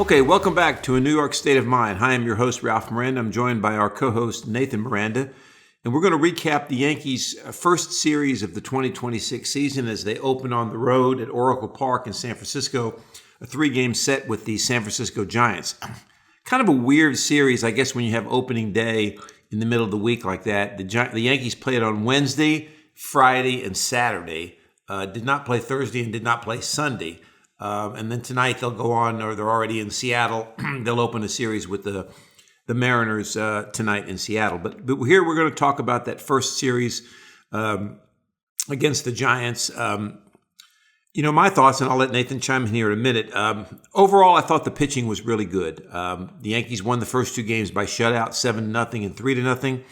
Okay, welcome back to A New York State of Mind. Hi, I'm your host, Ralph Miranda. I'm joined by our co-host, Nathan Miranda. And we're going to recap the Yankees' first series of the 2026 season as they open on the road at Oracle Park in San Francisco, a 3-game set with the San Francisco Giants. Kind of a weird series, I guess, when you have opening day in the middle of the week like that. The Yankees played on Wednesday, Friday, and Saturday. Did not play Thursday and did not play Sunday. And then tonight they'll go on, or they're already in Seattle. They'll open a series with the Mariners tonight in Seattle. But here we're going to talk about that first series against the Giants. My thoughts, and I'll let Nathan chime in here in a minute. Overall, I thought the pitching was really good. The Yankees won the first 2 games by shutout, 7-0 and 3-0.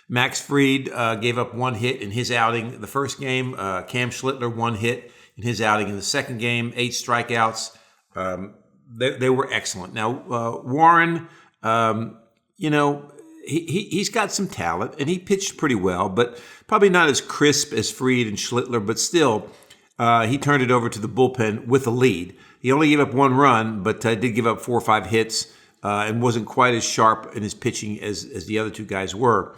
Max Fried gave up 1 hit in his outing the first game. Cam Schlittler 1 hit in his outing in the second game, 8 strikeouts. They were excellent. Now, Warren, he's got some talent, and he pitched pretty well, but probably not as crisp as Fried and Schlittler, but still, he turned it over to the bullpen with a lead. He only gave up 1 run, but did give up 4 or 5 hits and wasn't quite as sharp in his pitching as the other 2 guys were.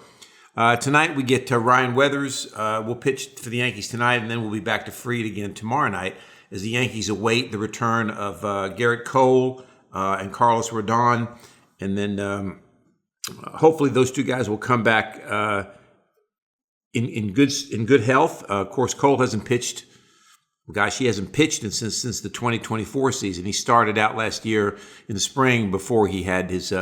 Tonight we get Ryan Weathers. Will pitch for the Yankees tonight, and then we'll be back to Fried again tomorrow night as the Yankees await the return of Garrett Cole and Carlos Rodon. And then hopefully those 2 guys will come back in good health. Of course, Cole hasn't pitched. Gosh, he hasn't pitched since the 2024 season. He started out last year in the spring before he had his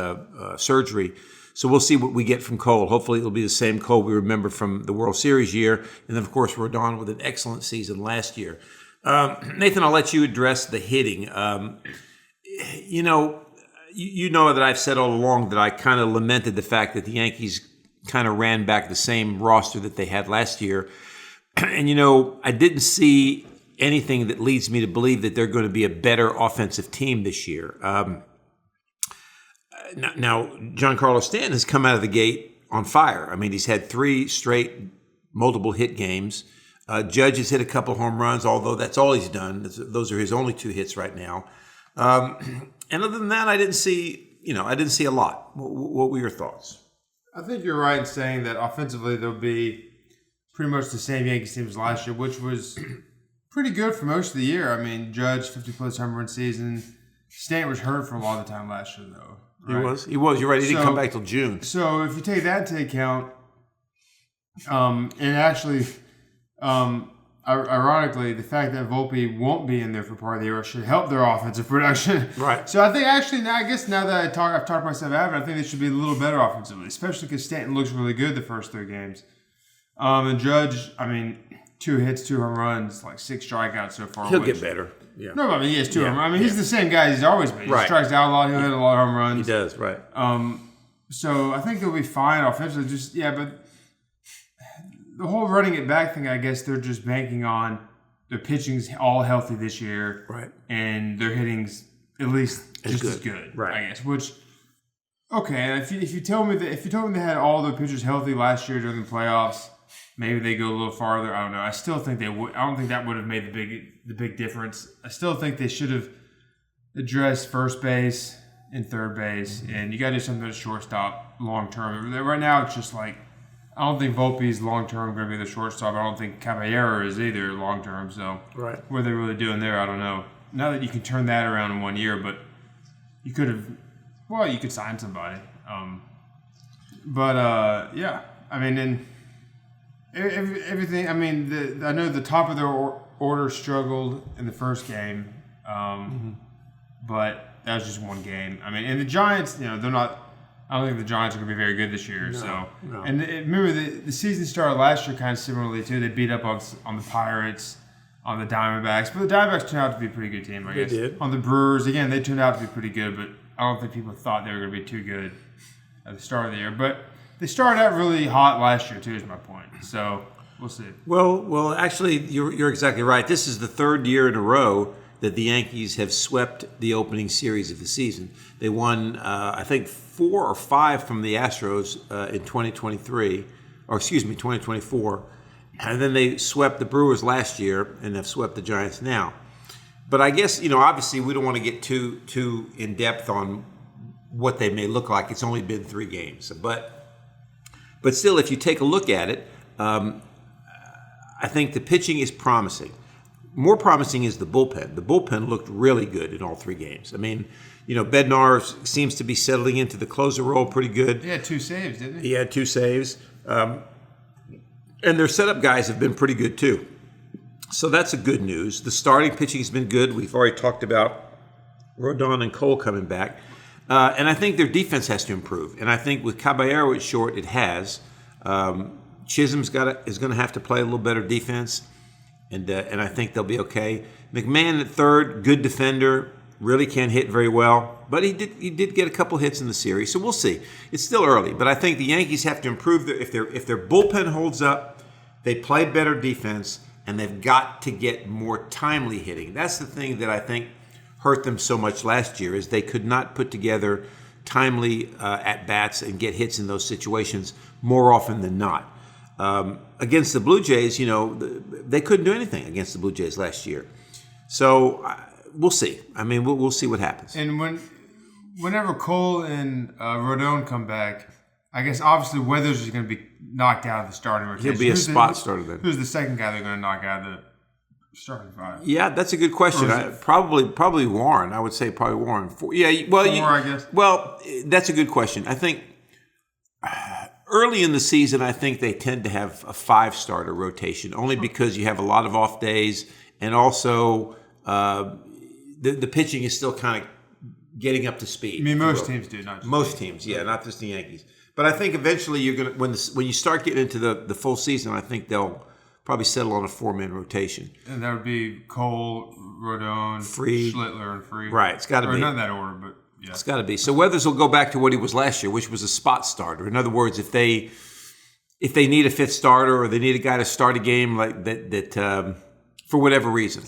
surgery. So we'll see what we get from Cole. Hopefully it'll be the same Cole we remember from the World Series year. And then, of course, Rodon with an excellent season last year. Nathan, I'll let you address the hitting. You know that I've said all along that I kind of lamented the fact that the Yankees kind of ran back the same roster that they had last year. And, I didn't see anything that leads me to believe that they're going to be a better offensive team this year. Now, Giancarlo Stanton has come out of the gate on fire. I mean, he's had 3 straight multiple hit games. Judge has hit a couple home runs, although that's all he's done. Those are his only 2 hits right now. And other than that, I didn't see a lot. What were your thoughts? I think you're right in saying that offensively they'll be pretty much the same Yankees team as last year, which was pretty good for most of the year. I mean, Judge, 50-plus home run season. Stanton was hurt for a lot of the time last year, though. Right? He was. You're right. He didn't come back till June. So if you take that into account, and actually, ironically, the fact that Volpe won't be in there for part of the year should help their offensive production. Right. So I think actually, now that I've talked myself out of it, I think they should be a little better offensively, especially because Stanton looks really good the first 3 games. And Judge, 2 hits, 2 home runs, like 6 strikeouts so far. He'll get better. Yeah. No, he has 2 home runs. He's the same guy he's always been. He strikes out a lot. He'll hit a lot of home runs. He does, right. So I think they'll be fine offensively. But the whole running it back thing, I guess they're just banking on their pitching's all healthy this year. Right. And their hitting's at least just as good. Right. I guess. Which, okay, and if you told me they had all their pitchers healthy last year during the playoffs, maybe they go a little farther. I don't know. I still think they would. I don't think that would have made the big difference. I still think they should have addressed first base and third base, and you got to do something at shortstop long term. Right now, it's just like I don't think Volpe's long term going to be the shortstop. I don't think Caballero is either long term. So what are they really doing there? I don't know. Now that you can turn that around in 1 year, but you could have. Well, you could sign somebody. And everything. I know the top of their order struggled in the first game, but that was just 1 game. And the Giants, they're not. I don't think the Giants are going to be very good this year. No. And remember the season started last year kind of similarly too. They beat up on the Pirates, on the Diamondbacks, but the Diamondbacks turned out to be a pretty good team. I guess they did. On the Brewers, again, they turned out to be pretty good, but I don't think people thought they were going to be too good at the start of the year. But they started out really hot last year too. Is my point. So we'll see. Well, actually, you're exactly right. This is the 3rd year in a row that the Yankees have swept the opening series of the season. They won, I think, 4 or 5 from the Astros in 2024. And then they swept the Brewers last year and have swept the Giants now. But I guess, obviously we don't want to get too in depth on what they may look like. It's only been 3 games. But still, if you take a look at it, I think the pitching is promising. More promising is the bullpen. The bullpen looked really good in all 3 games. I mean, Bednar seems to be settling into the closer role pretty good. He had 2 saves, didn't he? He had 2 saves. And their setup guys have been pretty good too. So that's a good news. The starting pitching has been good. We've already talked about Rodon and Cole coming back. And I think their defense has to improve. And I think with Caballero at short, it has. Chisholm's is going to have to play a little better defense. And I think they'll be okay. McMahon at third, good defender, really can't hit very well. But he did get a couple hits in the series, so we'll see. It's still early, but I think the Yankees have to improve. If their bullpen holds up, they play better defense, and they've got to get more timely hitting. That's the thing that I think hurt them so much last year, is they could not put together timely at-bats and get hits in those situations more often than not. Against the Blue Jays, they couldn't do anything against the Blue Jays last year. So we'll see. I mean, we'll see what happens. And whenever Cole and Rodon come back, I guess obviously Weathers is going to be knocked out of the starting rotation. He'll be a spot starter then. Who's the second guy they're going to knock out of the starting 5? Yeah, that's a good question. Probably Warren. I would say probably Warren. I guess. Well, that's a good question. I think early in the season, I think they tend to have a 5-starter rotation, only because you have a lot of off days, and also the pitching is still kind of getting up to speed. I mean, most teams do, not just most teams, yeah, not just the Yankees. But I think eventually you're gonna when you start getting into the full season, I think they'll probably settle on a 4-man rotation. And that would be Cole, Rodon, Fried, Schlittler, and Fried. Right, it's got to be. Not in that order, but yeah, it's got to be. So Weathers will go back to what he was last year, which was a spot starter. In other words, if they need a 5th starter, or they need a guy to start a game like that for whatever reason,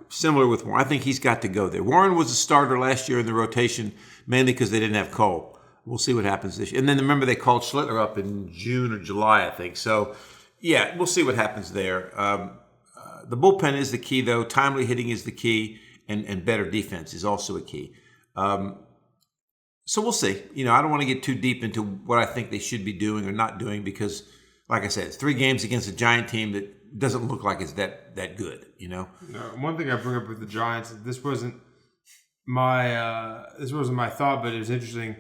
similar with Warren, I think he's got to go there. Warren was a starter last year in the rotation, mainly because they didn't have Cole. We'll see what happens this year. And then remember, they called Schlittler up in June or July, I think. So, yeah, we'll see what happens there. The bullpen is the key, though. Timely hitting is the key, and better defense is also a key. So we'll see. I don't want to get too deep into what I think they should be doing or not doing, because, like I said, it's 3 games against a Giant team that doesn't look like it's that good. No, one thing I bring up with the Giants, this wasn't my thought, but it was interesting.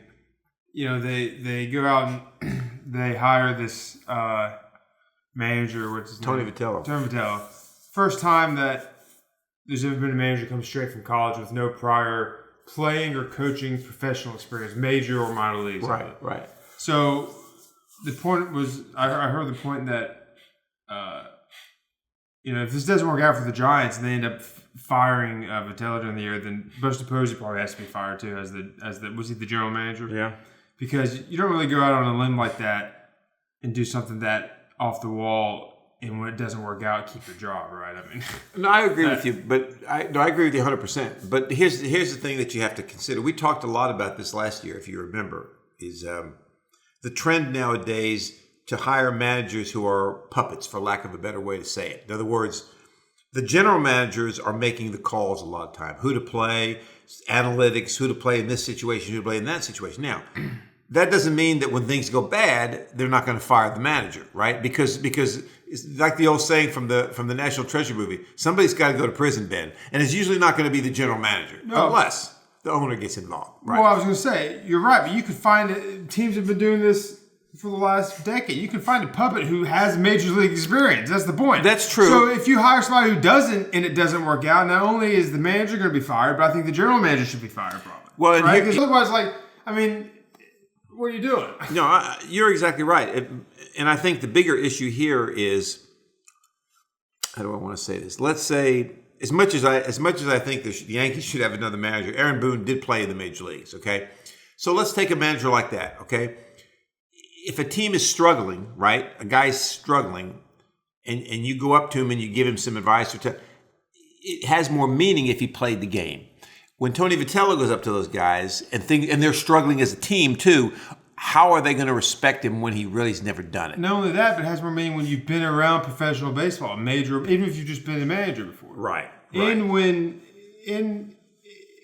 They go out and they hire this manager, what's his name? Tony Vitello. First time that there's ever been a manager come straight from college with no prior playing or coaching professional experience, major or minor leagues. Right. So the point was, I heard the point that if this doesn't work out for the Giants and they end up firing Vitello during the year, then Buster Posey probably has to be fired too, as the was he the general manager? Yeah. Because you don't really go out on a limb like that and do something that off the wall, and when it doesn't work out, keep your job, right? I mean, no, I agree with you, but I agree with you 100%. But here's the thing that you have to consider. We talked a lot about this last year, if you remember, is the trend nowadays to hire managers who are puppets, for lack of a better way to say it. In other words, the general managers are making the calls a lot of time. Who to play, analytics, who to play in this situation, who to play in that situation. Now, that doesn't mean that when things go bad, they're not going to fire the manager, right? Because it's like the old saying from the National Treasure movie, somebody's got to go to prison, Ben. And it's usually not going to be the general manager, unless the owner gets involved. Right? Well, I was going to say, you're right, but you could find teams have been doing this for the last decade. You can find a puppet who has major league experience. That's the point. That's true. So if you hire somebody who doesn't and it doesn't work out, not only is the manager going to be fired, but I think the general manager should be fired probably. Well, right? Because otherwise, what are you doing? No, you're exactly right. And I think the bigger issue here is, how do I want to say this? Let's say, as much as I think the Yankees should have another manager, Aaron Boone did play in the major leagues, okay? So let's take a manager like that, okay? If a team is struggling, right, a guy's struggling, and you go up to him and you give him some advice, it has more meaning if he played the game. When Tony Vitello goes up to those guys and they're struggling as a team too, how are they going to respect him when he really's never done it? Not only that, but it has more meaning when you've been around professional baseball, major, even if you've just been a manager before. Right. And when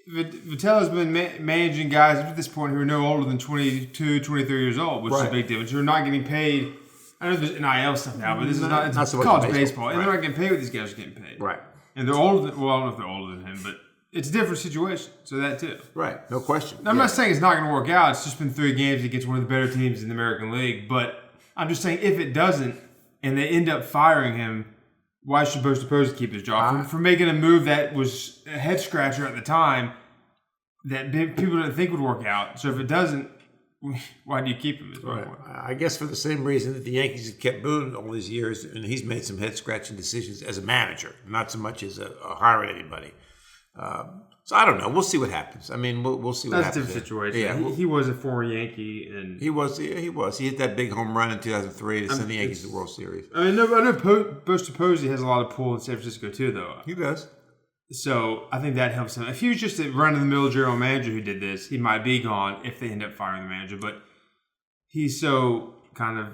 Vitello's been managing guys up to this point who are no older than 22, 23 years old, which is a big difference. Who are not getting paid. I know there's NIL stuff now, but this is not so college baseball. And they're not getting paid what these guys are getting paid. Right. And they're older than, well, I don't know if they're older than him, but it's a different situation. So that too. Right. No question. Now, I'm not saying it's not going to work out. It's just been 3 games against one of the better teams in the American League. But I'm just saying if it doesn't and they end up firing him, why should Posey keep his job? For making a move that was a head scratcher at the time that people didn't think would work out. So if it doesn't, why do you keep him? Right. I guess for the same reason that the Yankees have kept Boone all these years, and he's made some head-scratching decisions as a manager, not so much as a hiring anybody. So I don't know. We'll see what happens. I mean, we'll see what happens. That's a different situation. Yeah, he was a former Yankee, and he was. He hit that big home run in 2003 to send the Yankees to the World Series. I know Posey has a lot of pull in San Francisco too, though. He does. So I think that helps him. If he was just a run-of-the-mill general manager who did this, he might be gone if they end up firing the manager. But he's so kind of,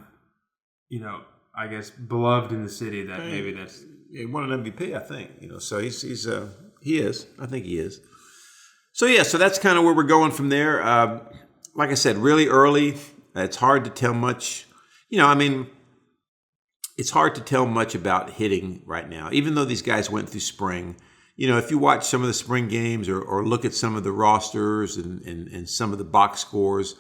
I guess beloved in the city that maybe that's. He won an MVP, I think. So he is. I think he is. So yeah, so that's kind of where we're going from there. Like I said, really early. It's hard to tell much. It's hard to tell much about hitting right now, even though these guys went through spring. If you watch some of the spring games or look at some of the rosters and some of the box scores,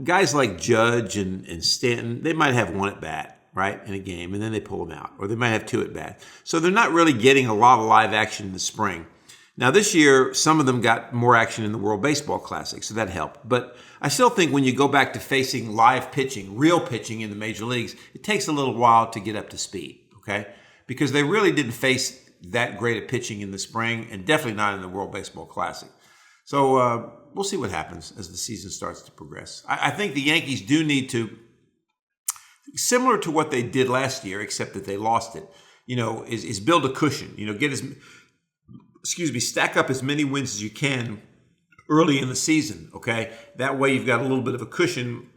guys like Judge and Stanton, they might have 1 at bat, right, in a game, and then they pull them out. Or they might have 2 at bat. So they're not really getting a lot of live action in the spring. Now, this year, some of them got more action in the World Baseball Classic, so that helped. But I still think when you go back to facing live pitching, real pitching in the major leagues, it takes a little while to get up to speed, okay? Because they really didn't face that great at pitching in the spring, and definitely not in the World Baseball Classic. So we'll see what happens as the season starts to progress. I think the Yankees do need to, similar to what they did last year, except that they lost it, is build a cushion. Stack up as many wins as you can early in the season, okay? That way you've got a little bit of a cushion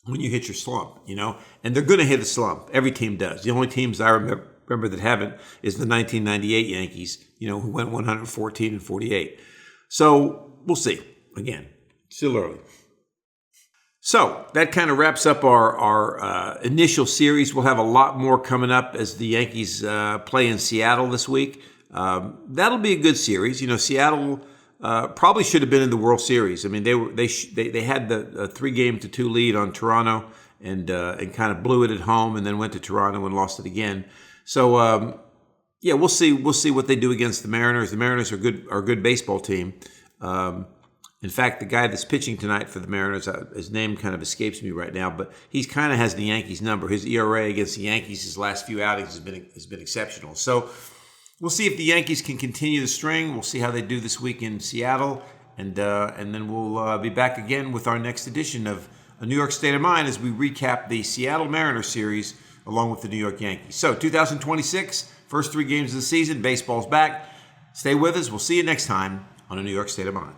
when you hit your slump, And they're going to hit a slump. Every team does. The only teams I remember that haven't is the 1998 Yankees, who went 114-48. So we'll see. Again, still early. So that kind of wraps up our initial series. We'll have a lot more coming up as the Yankees play in Seattle this week. That'll be a good series. Seattle probably should have been in the World Series. I mean, they had the 3-2 lead on Toronto and kind of blew it at home, and then went to Toronto and lost it again. So we'll see what they do against the Mariners. The Mariners are a good baseball team. In fact, the guy that's pitching tonight for the Mariners, his name kind of escapes me right now, but he kind of has the Yankees number. His ERA against the Yankees, his last few outings has been exceptional. So we'll see if the Yankees can continue the string. We'll see how they do this week in Seattle, and then we'll be back again with our next edition of A New York State of Mind as we recap the Seattle Mariners series along with the New York Yankees. So 2026, first 3 games of the season, baseball's back. Stay with us. We'll see you next time on A New York State of Mind.